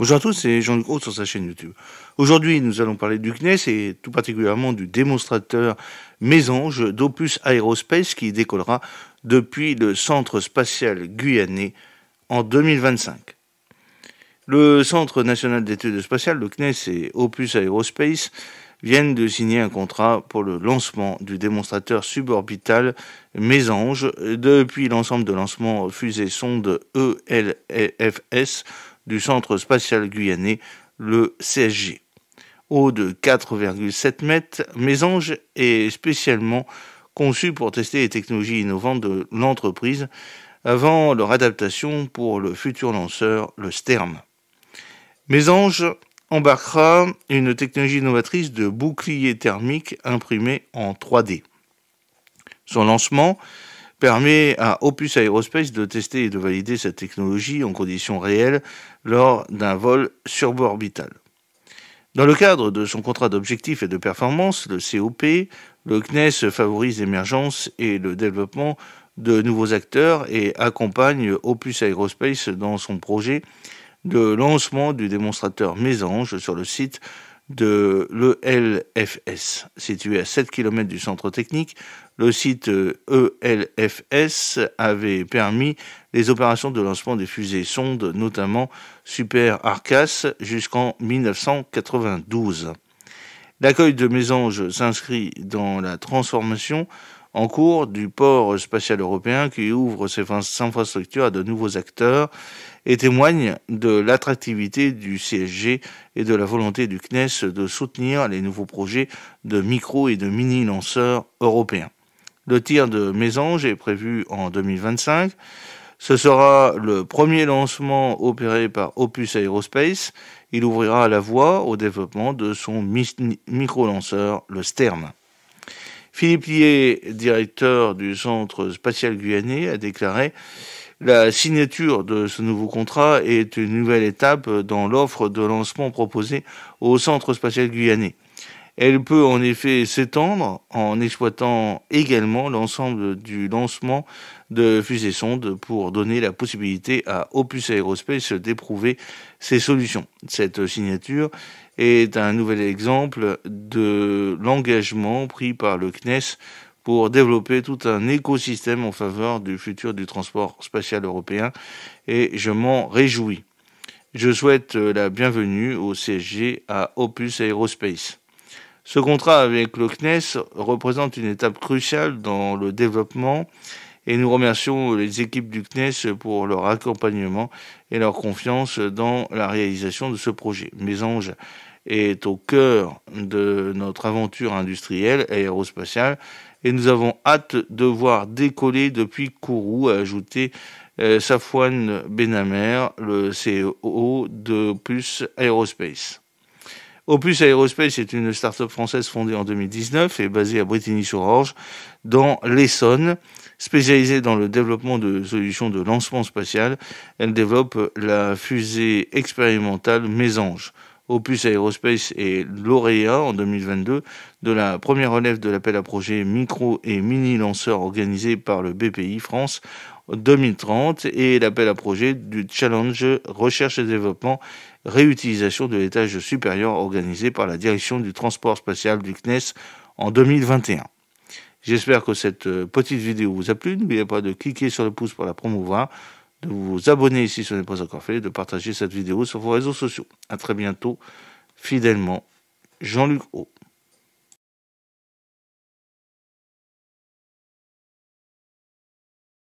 Bonjour à tous, c'est Jean-Luc Roux sur sa chaîne YouTube. Aujourd'hui, nous allons parler du CNES et tout particulièrement du démonstrateur Mésange d'Opus Aerospace qui décollera depuis le Centre spatial guyanais en 2025. Le Centre national d'études spatiales, le CNES et Opus Aerospace viennent de signer un contrat pour le lancement du démonstrateur suborbital Mésange depuis l'ensemble de lancement fusée-sonde ELFS du Centre spatial guyanais, le CSG. Haut de 4,7 mètres, Mésange est spécialement conçu pour tester les technologies innovantes de l'entreprise avant leur adaptation pour le futur lanceur, le STERM. Mésange embarquera une technologie innovatrice de bouclier thermique imprimé en 3D. Son lancement permet à Opus Aerospace de tester et de valider cette technologie en conditions réelles lors d'un vol suborbital. Dans le cadre de son contrat d'objectifs et de performance, le COP, le CNES favorise l'émergence et le développement de nouveaux acteurs et accompagne Opus Aerospace dans son projet de lancement du démonstrateur Mésange sur le site de l'ELFS. Situé à 7 km du centre technique, le site ELFS avait permis les opérations de lancement des fusées sondes, notamment Super Arcas, jusqu'en 1992. L'accueil de Mésange s'inscrit dans la transformation en cours du port spatial européen qui ouvre ses infrastructures à de nouveaux acteurs et témoigne de l'attractivité du CSG et de la volonté du CNES de soutenir les nouveaux projets de micro et de mini-lanceurs européens. Le tir de Mésange est prévu en 2025. Ce sera le premier lancement opéré par Opus Aerospace. Il ouvrira la voie au développement de son micro-lanceur, le STERM. Philippe Lié, directeur du Centre spatial guyanais, a déclaré « La signature de ce nouveau contrat est une nouvelle étape dans l'offre de lancement proposée au Centre spatial guyanais. Elle peut en effet s'étendre en exploitant également l'ensemble du lancement de fusées-sondes pour donner la possibilité à Opus Aerospace d'éprouver ses solutions. Cette signature est un nouvel exemple de l'engagement pris par le CNES pour développer tout un écosystème en faveur du futur du transport spatial européen et je m'en réjouis. Je souhaite la bienvenue au CSG à Opus Aerospace. Ce contrat avec le CNES représente une étape cruciale dans le développement et nous remercions les équipes du CNES pour leur accompagnement et leur confiance dans la réalisation de ce projet. Mésange est au cœur de notre aventure industrielle et aérospatiale et nous avons hâte de voir décoller depuis Kourou, a ajouté Safwan Benamer, le CEO d'Opus Aerospace. Opus Aerospace est une start-up française fondée en 2019 et basée à Brétigny-sur-Orge, dans l'Essonne. Spécialisée dans le développement de solutions de lancement spatial, elle développe la fusée expérimentale Mésange. Opus Aerospace est lauréat en 2022 de la première relève de l'appel à projet micro et mini lanceur organisé par le BPI France 2030 et l'appel à projet du Challenge Recherche et Développement réutilisation de l'étage supérieur organisé par la direction du transport spatial du CNES en 2021. J'espère que cette petite vidéo vous a plu. N'oubliez pas de cliquer sur le pouce pour la promouvoir, de vous abonner si ce n'est pas encore fait, de partager cette vidéo sur vos réseaux sociaux. À très bientôt, fidèlement, Jean-Luc Roux.